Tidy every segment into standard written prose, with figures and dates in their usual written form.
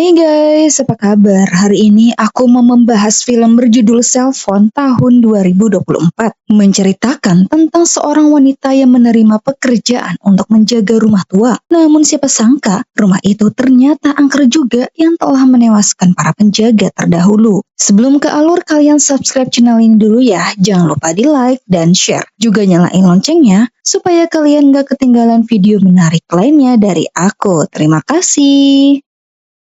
Hai guys, apa kabar? Hari ini aku mau membahas film berjudul Cellphone tahun 2024. Menceritakan tentang seorang wanita yang menerima pekerjaan untuk menjaga rumah tua. Namun siapa sangka, rumah itu ternyata angker juga yang telah menewaskan para penjaga terdahulu. Sebelum ke alur, kalian subscribe channel ini dulu ya. Jangan lupa di like dan share. Juga nyalain loncengnya, supaya kalian gak ketinggalan video menarik lainnya dari aku. Terima kasih.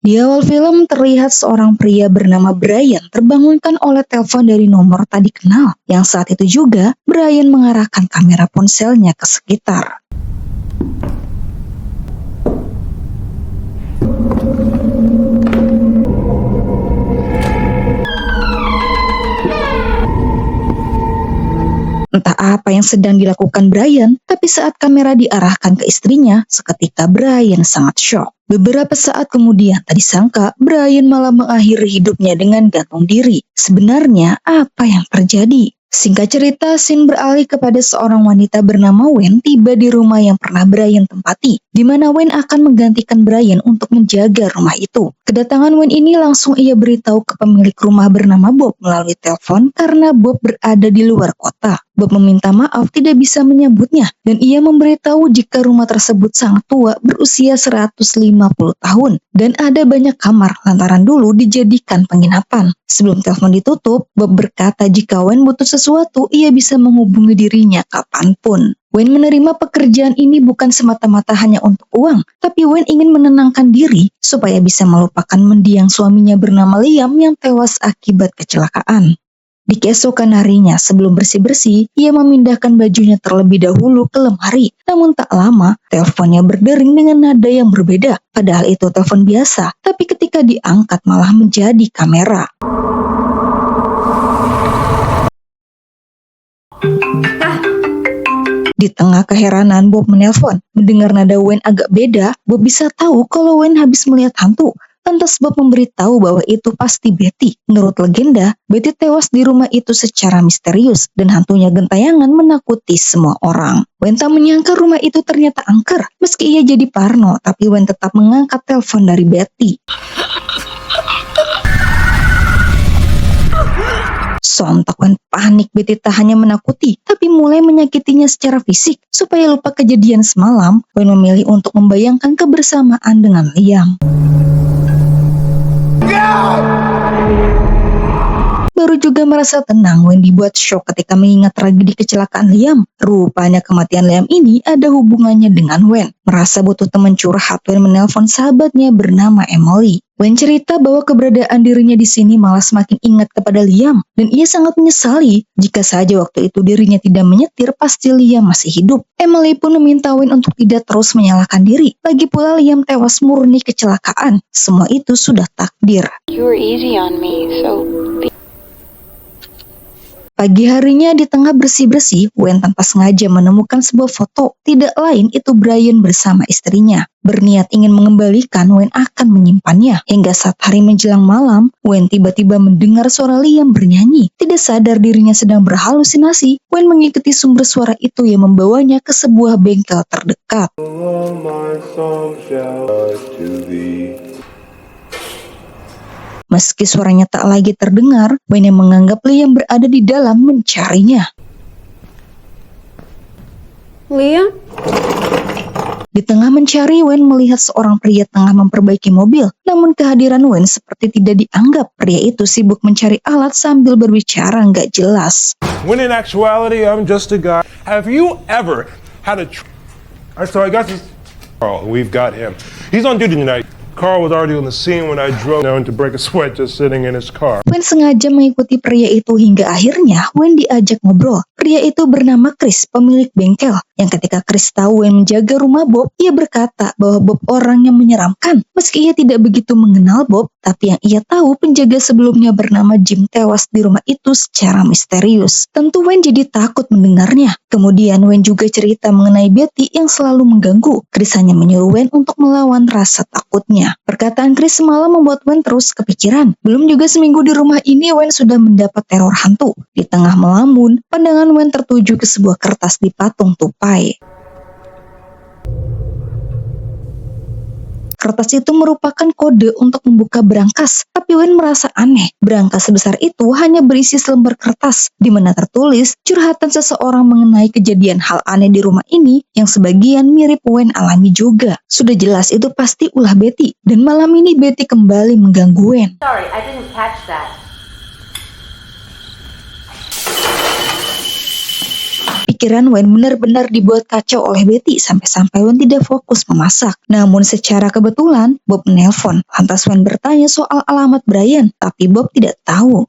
Di awal film terlihat seorang pria bernama Brian terbangunkan oleh telepon dari nomor tak dikenal. Yang saat itu juga Brian mengarahkan kamera ponselnya ke sekitar. Entah apa yang sedang dilakukan Brian, tapi saat kamera diarahkan ke istrinya, seketika Brian sangat shock. Beberapa saat kemudian, tak disangka Brian malah mengakhiri hidupnya dengan gantung diri. Sebenarnya, apa yang terjadi? Singkat cerita, scene beralih kepada seorang wanita bernama Wen tiba di rumah yang pernah Brian tempati, di mana Wen akan menggantikan Brian untuk menjaga rumah itu. Kedatangan Wen ini langsung ia beritahu ke pemilik rumah bernama Bob melalui telepon karena Bob berada di luar kota. Bob meminta maaf tidak bisa menyambutnya dan ia memberitahu jika rumah tersebut sangat tua berusia 150 tahun dan ada banyak kamar lantaran dulu dijadikan penginapan. Sebelum telepon ditutup, Bob berkata jika Wen butuh sesuatu ia bisa menghubungi dirinya kapanpun. Wen menerima pekerjaan ini bukan semata-mata hanya untuk uang, tapi Wen ingin menenangkan diri supaya bisa melupakan mendiang suaminya bernama Liam yang tewas akibat kecelakaan. Di keesokan harinya, sebelum bersih-bersih, ia memindahkan bajunya terlebih dahulu ke lemari. Namun tak lama, teleponnya berdering dengan nada yang berbeda. Padahal itu telepon biasa, tapi ketika diangkat malah menjadi kamera. Di tengah keheranan, Bob menelpon. Mendengar nada Wen agak beda, Bob bisa tahu kalau Wen habis melihat hantu. Lantas Bob memberitahu bahwa itu pasti Betty. Menurut legenda, Betty tewas di rumah itu secara misterius dan hantunya gentayangan menakuti semua orang. Wen tak menyangka rumah itu ternyata angker. Meski ia jadi parno, tapi Wen tetap mengangkat telepon dari Betty. Sontak Wen panik. Betty tak hanya menakuti, tapi mulai menyakitinya secara fisik. Supaya lupa kejadian semalam, Wen memilih untuk membayangkan kebersamaan dengan Liam. Baru juga merasa tenang, Wen dibuat shock ketika mengingat tragedi kecelakaan Liam. Rupanya kematian Liam ini ada hubungannya dengan Wen. Merasa butuh teman curhat, Wen menelpon sahabatnya bernama Emily. Wen cerita bahwa keberadaan dirinya di sini malah semakin ingat kepada Liam. Dan ia sangat menyesali jika saja waktu itu dirinya tidak menyetir pasti Liam masih hidup. Emily pun meminta Wen untuk tidak terus menyalahkan diri. Lagi pula Liam tewas murni kecelakaan. Semua itu sudah takdir. You were easy on me, so... Pagi harinya di tengah bersih-bersih, Wen tanpa sengaja menemukan sebuah foto. Tidak lain itu Brian bersama istrinya. Berniat ingin mengembalikan, Wen akan menyimpannya. Hingga saat hari menjelang malam, Wen tiba-tiba mendengar suara Liam bernyanyi. Tidak sadar dirinya sedang berhalusinasi, Wen mengikuti sumber suara itu yang membawanya ke sebuah bengkel terdekat. Meski suaranya tak lagi terdengar, Wen yang menganggap Liam berada di dalam mencarinya. Liam? Di tengah mencari, Wen melihat seorang pria tengah memperbaiki mobil. Namun kehadiran Wen seperti tidak dianggap. Pria itu sibuk mencari alat sambil berbicara nggak jelas. When in actuality, I'm just a guy. Have you ever had a... So I guess it's... Carl, we've got him. He's on duty tonight. Carl was already on the scene when I drove down to break a sweat just sitting in his car. Wen sengaja mengikuti pria itu hingga akhirnya Wen diajak ngobrol. Pria itu bernama Chris, pemilik bengkel. Yang ketika Chris tahu Wen menjaga rumah Bob, ia berkata bahwa Bob orang yang menyeramkan. Meski ia tidak begitu mengenal Bob, tapi yang ia tahu penjaga sebelumnya bernama Jim tewas di rumah itu secara misterius. Tentu Wen jadi takut mendengarnya. Kemudian Wen juga cerita mengenai Betty yang selalu mengganggu. Chris hanya menyuruh Wen untuk melawan rasa takutnya. Perkataan Chris semalam membuat Wen terus kepikiran. Belum juga seminggu di rumah ini, Wen sudah mendapat teror hantu. Di tengah melamun, pandangan Wen tertuju ke sebuah kertas di patung tupai. kertas itu merupakan kode untuk membuka berangkas. Tapi Wen merasa aneh, berangkas sebesar itu hanya berisi selembar kertas, di mana tertulis curhatan seseorang mengenai kejadian hal aneh di rumah ini yang sebagian mirip Wen alami juga. Sudah jelas itu pasti ulah Betty, dan malam ini Betty kembali mengganggu Wen. Sorry, I didn't catch that. Pikiran Wen benar-benar dibuat kacau oleh Betty sampai-sampai Wen tidak fokus memasak. Namun secara kebetulan Bob menelpon. Lantas Wen bertanya soal alamat Brian, tapi Bob tidak tahu.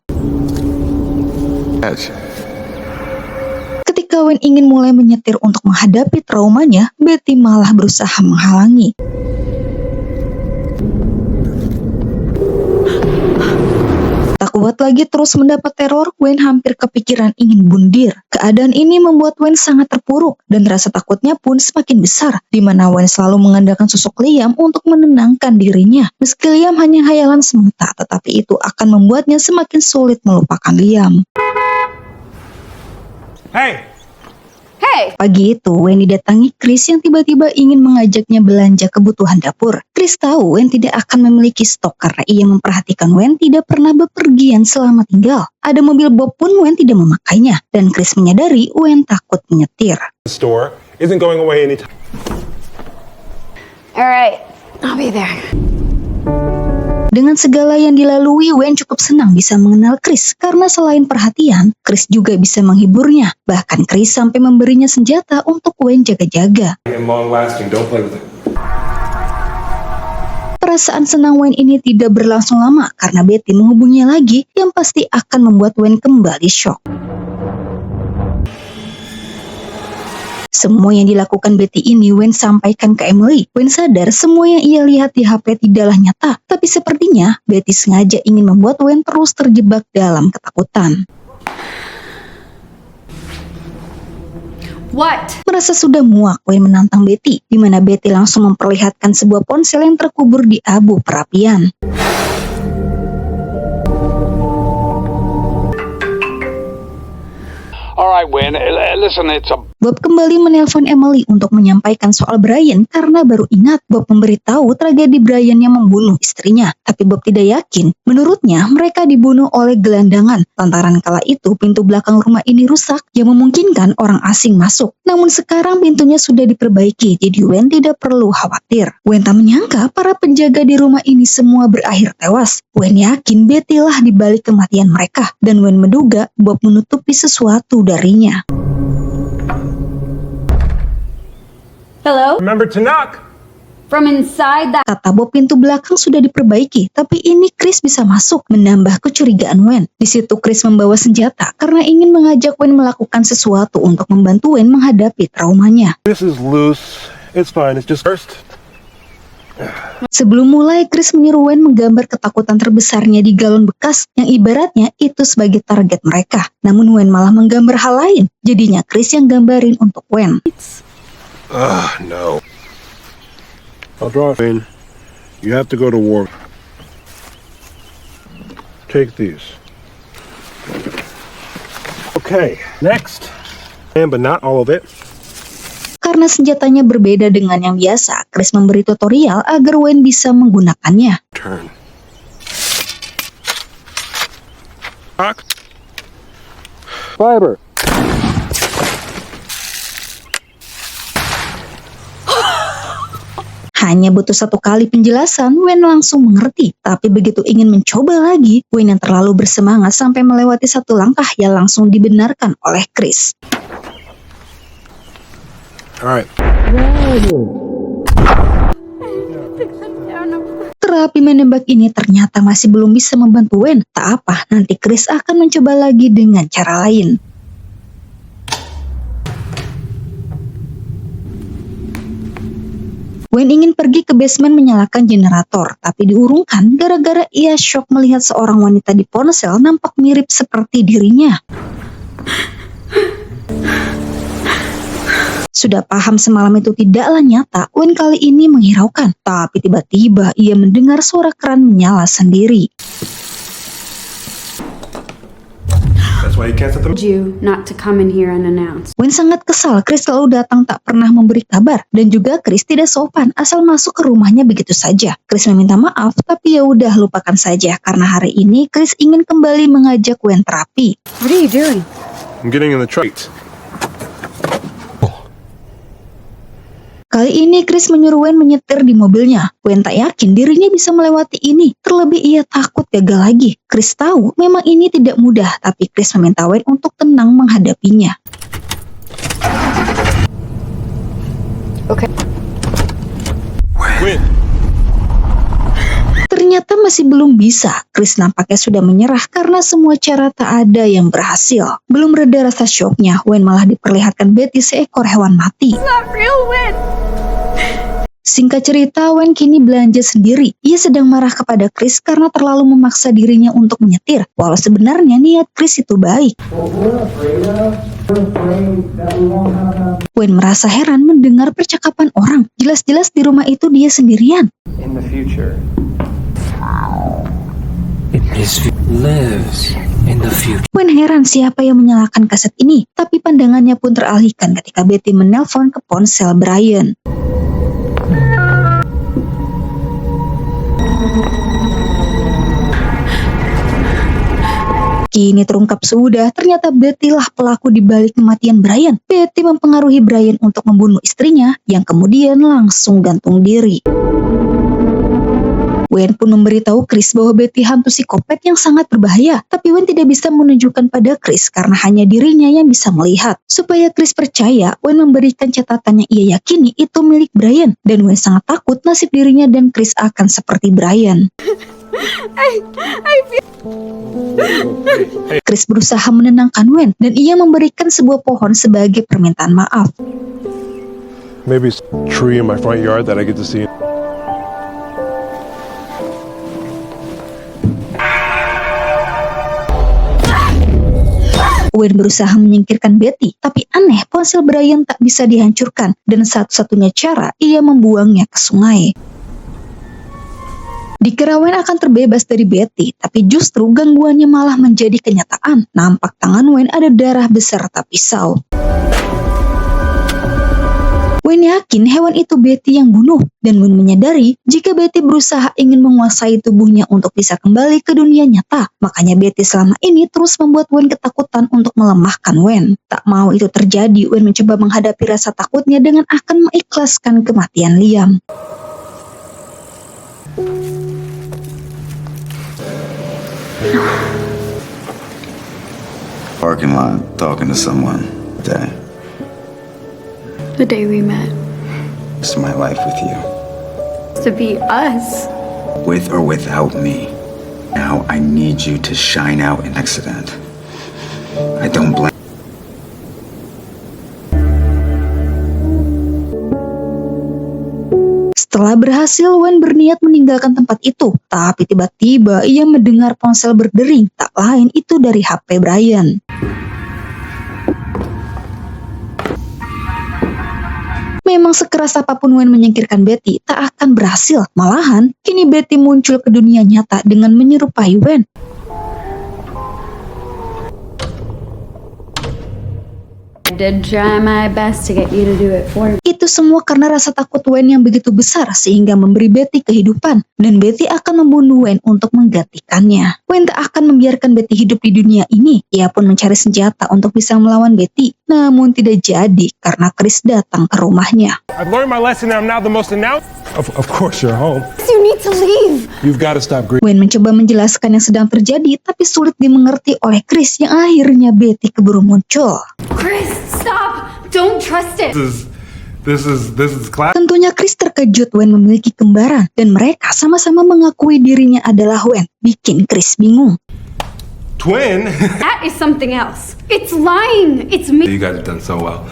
Ketika Wen ingin mulai menyetir untuk menghadapi traumanya, Betty malah berusaha menghalangi. Tak kuat lagi terus mendapat teror, Wen hampir kepikiran ingin bundir. Keadaan ini membuat Wen sangat terpuruk dan rasa takutnya pun semakin besar, di mana Wen selalu mengandalkan sosok Liam untuk menenangkan dirinya. Meski Liam hanya hayalan semata, tetapi itu akan membuatnya semakin sulit melupakan Liam. Hey! Pagi itu, Wen didatangi Chris yang tiba-tiba ingin mengajaknya belanja kebutuhan dapur. Chris tahu Wen tidak akan memiliki stok karena ia memperhatikan Wen tidak pernah bepergian selama tinggal. Ada mobil Bob pun Wen tidak memakainya, dan Chris menyadari Wen takut menyetir. The store isn't going away anytime. Alright, I'll be there. Dengan segala yang dilalui, Wen cukup senang bisa mengenal Chris karena selain perhatian, Chris juga bisa menghiburnya. Bahkan Chris sampai memberinya senjata untuk Wen jaga-jaga. And long lasting, don't play with it. Perasaan senang Wen ini tidak berlangsung lama karena Betty menghubunginya lagi yang pasti akan membuat Wen kembali syok. Semua yang dilakukan Betty ini Wen sampaikan ke Emily. Wen sadar semua yang ia lihat di HP tidaklah nyata, tapi sepertinya Betty sengaja ingin membuat Wen terus terjebak dalam ketakutan. What? Merasa sudah muak, Wen menantang Betty, di mana Betty langsung memperlihatkan sebuah ponsel yang terkubur di abu perapian. Alright, Wen, listen, it's a... Bob kembali menelpon Emily untuk menyampaikan soal Brian karena baru ingat Bob memberitahu tragedi Brian yang membunuh istrinya. Tapi Bob tidak yakin. Menurutnya mereka dibunuh oleh gelandangan. Lantaran kala itu pintu belakang rumah ini rusak yang memungkinkan orang asing masuk. Namun sekarang pintunya sudah diperbaiki, jadi Wen tidak perlu khawatir. Wen tak menyangka para penjaga di rumah ini semua berakhir tewas. Wen yakin Betty lah di balik kematian mereka, dan Wen menduga Bob menutupi sesuatu darinya. Hello? Remember to knock. From inside that... Kata Bob, pintu belakang sudah diperbaiki, tapi ini Chris bisa masuk, menambah kecurigaan Wen. Di situ Chris membawa senjata karena ingin mengajak Wen melakukan sesuatu untuk membantu Wen menghadapi traumanya. This is loose. It's fine. It's just first. Sebelum mulai, Chris menyuruh Wen menggambar ketakutan terbesarnya di galon bekas yang ibaratnya itu sebagai target mereka. Namun Wen malah menggambar hal lain. Jadinya Chris yang gambarin untuk Wen. No. I'll draw it in. You have to go to war. Take these. Okay, next. But not all of it. Karena senjatanya berbeda dengan yang biasa, Chris memberi tutorial agar Wen bisa menggunakannya. Turn. Rock. Fiber. Hanya butuh satu kali penjelasan, Wen langsung mengerti. Tapi begitu ingin mencoba lagi, Wen yang terlalu bersemangat sampai melewati satu langkah yang langsung dibenarkan oleh Chris. Alright. Terapi menembak ini ternyata masih belum bisa membantu Wen. Tak apa, nanti Chris akan mencoba lagi dengan cara lain. Wen ingin pergi ke basement menyalakan generator, tapi diurungkan gara-gara ia shock melihat seorang wanita di ponsel nampak mirip seperti dirinya. Sudah paham semalam itu tidaklah nyata, Wen kali ini menghiraukan. Tapi tiba-tiba ia mendengar suara keran menyala sendiri. That's why you can't set them. You not to come in here unannounced. Gwen sangat kesal Chris selalu datang tak pernah memberi kabar. Dan juga Chris tidak sopan asal masuk ke rumahnya begitu saja. Chris meminta maaf, tapi ya udah lupakan saja. Karena hari ini Chris ingin kembali mengajak Gwen terapi. What are you doing? I'm getting in the truck. Kali ini Chris menyuruh Gwen menyetir di mobilnya. Gwen tak yakin dirinya bisa melewati ini. Terlebih ia takut gagal lagi. Chris tahu memang ini tidak mudah, tapi Chris meminta Gwen untuk tenang menghadapinya. Okay. Win. Ternyata masih belum bisa. Chris nampaknya sudah menyerah karena semua cara tak ada yang berhasil. Belum reda rasa syoknya, Gwen malah diperlihatkan Betty seekor hewan mati. Not real, Win. Singkat cerita, Gwen kini belanja sendiri. Ia sedang marah kepada Chris karena terlalu memaksa dirinya untuk menyetir. Walau sebenarnya niat Chris itu baik. Gwen merasa heran mendengar percakapan orang. Jelas-jelas di rumah itu dia sendirian. In the future. Lives in the future. Gwen heran siapa yang menyalakan kaset ini. Tapi pandangannya pun teralihkan ketika Betty menelpon ke ponsel Brian. Kini terungkap sudah, ternyata Betty lah pelaku di balik kematian Brian. Betty mempengaruhi Brian untuk membunuh istrinya, yang kemudian langsung gantung diri. Gwen pun memberitahu Chris bahwa Betty hantu psikopat yang sangat berbahaya. Tapi Gwen tidak bisa menunjukkan pada Chris karena hanya dirinya yang bisa melihat. Supaya Chris percaya, Gwen memberikan catatan yang ia yakini itu milik Brian. Dan Gwen sangat takut nasib dirinya dan Chris akan seperti Brian. Chris berusaha menenangkan Gwen dan ia memberikan sebuah pohon sebagai permintaan maaf. Maybe it's a tree in my front yard that I get to see. Gwen berusaha menyingkirkan Betty, tapi aneh ponsel Brian tak bisa dihancurkan dan satu-satunya cara ia membuangnya ke sungai. Dikira Gwen akan terbebas dari Betty, tapi justru gangguannya malah menjadi kenyataan. Nampak tangan Gwen ada darah beserta pisau. Gwen yakin hewan itu Betty yang bunuh, dan Gwen menyadari jika Betty berusaha ingin menguasai tubuhnya untuk bisa kembali ke dunia nyata. Makanya Betty selama ini terus membuat Gwen ketakutan untuk melemahkan Gwen. Tak mau itu terjadi, Gwen mencoba menghadapi rasa takutnya dengan akan mengikhlaskan kematian Liam. Parking lot, talking to someone. Day. The day we met. It's my life with you. To be us. With or without me. Now I need you to shine out an accident. I don't blame. Setelah berhasil, Gwen berniat meninggalkan tempat itu. Tapi tiba-tiba ia mendengar ponsel berdering. Tak lain itu dari HP Brian. Memang sekeras apapun Gwen menyingkirkan Betty, tak akan berhasil. Malahan, kini Betty muncul ke dunia nyata dengan menyerupai Gwen. I did try my best to get you to do it for me. Itu semua karena rasa takut Gwen yang begitu besar sehingga memberi Betty kehidupan. Dan Betty akan membunuh Gwen untuk menggantikannya. Gwen tak akan membiarkan Betty hidup di dunia ini. Ia pun mencari senjata untuk bisa melawan Betty. Namun tidak jadi karena Chris datang ke rumahnya. I've learned my lesson and I'm now the most announced. Of course you're home. You need to leave. You've got to stop grieving. Gwen mencoba menjelaskan yang sedang terjadi tapi sulit dimengerti oleh Chris yang akhirnya Betty keburu muncul. Chris, stop! Don't trust it. This is class. Tentunya Chris terkejut Gwen memiliki kembaran dan mereka sama-sama mengakui dirinya adalah Gwen. Bikin Chris bingung. Twin. That is something else. It's lying. It's me. You guys have done so well.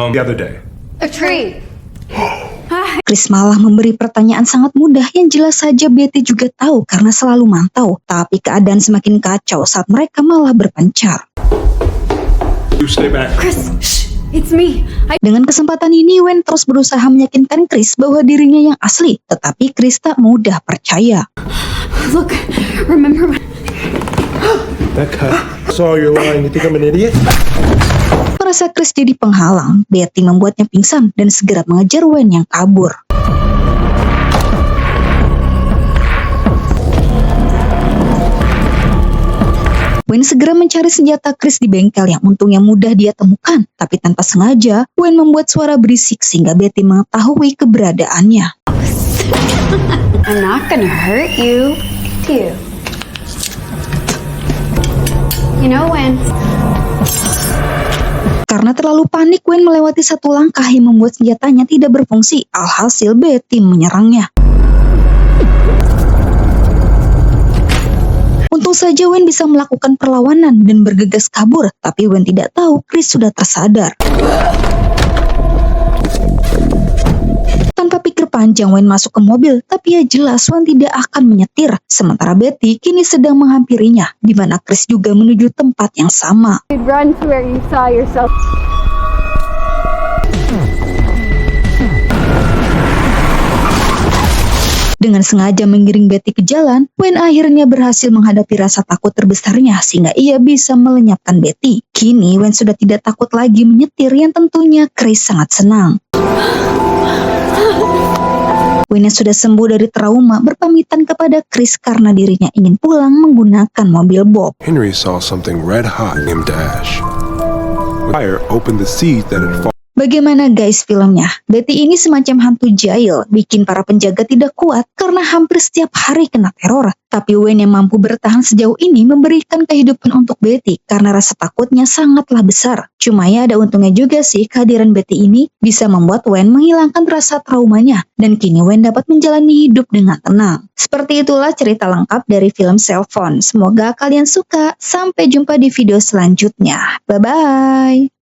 The other day. A tree. Chris malah memberi pertanyaan sangat mudah yang jelas saja Betty juga tahu karena selalu mantau. Tapi keadaan semakin kacau saat mereka malah berpencar. You stay back. Chris, shh. It's me. Dengan kesempatan ini, Gwen terus berusaha meyakinkan Chris bahwa dirinya yang asli. Tetapi Chris tak mudah percaya. Look, remember when... That cut. Saw your line. You think I'm an idiot? Merasa Chris jadi penghalang, Betty membuatnya pingsan dan segera mengejar Wayne yang kabur. Wayne segera mencari senjata Chris di bengkel yang untungnya mudah dia temukan. Tapi tanpa sengaja, Wayne membuat suara berisik sehingga Betty mengetahui keberadaannya. I'm not gonna hurt you. You know when? Karena terlalu panik, Wayne melewati satu langkah yang membuat senjatanya tidak berfungsi. Alhasil Betty menyerangnya. Untung saja Wayne bisa melakukan perlawanan dan bergegas kabur, tapi Wayne tidak tahu Chris sudah tersadar. Tanpa pikir panjang, Wayne masuk ke mobil, tapi ya jelas Wayne tidak akan menyetir. Sementara Betty kini sedang menghampirinya, di mana Chris juga menuju tempat yang sama. You'd run to where you saw yourself. Dengan sengaja menggiring Betty ke jalan, Wayne akhirnya berhasil menghadapi rasa takut terbesarnya sehingga ia bisa melenyapkan Betty. Kini Wayne sudah tidak takut lagi menyetir yang tentunya Chris sangat senang. Wayne yang sudah sembuh dari trauma berpamitan kepada Chris karena dirinya ingin pulang menggunakan mobil Bob. Henry saw something red hot named Ash. Fire opened the seed that had fallen. Bagaimana guys filmnya? Betty ini semacam hantu jahil, bikin para penjaga tidak kuat karena hampir setiap hari kena teror. Tapi Wayne yang mampu bertahan sejauh ini memberikan kehidupan untuk Betty karena rasa takutnya sangatlah besar. Cuma ya ada untungnya juga sih kehadiran Betty ini bisa membuat Wayne menghilangkan rasa traumanya. Dan kini Wayne dapat menjalani hidup dengan tenang. Seperti itulah cerita lengkap dari film Cell Phone. Semoga kalian suka. Sampai jumpa di video selanjutnya. Bye-bye.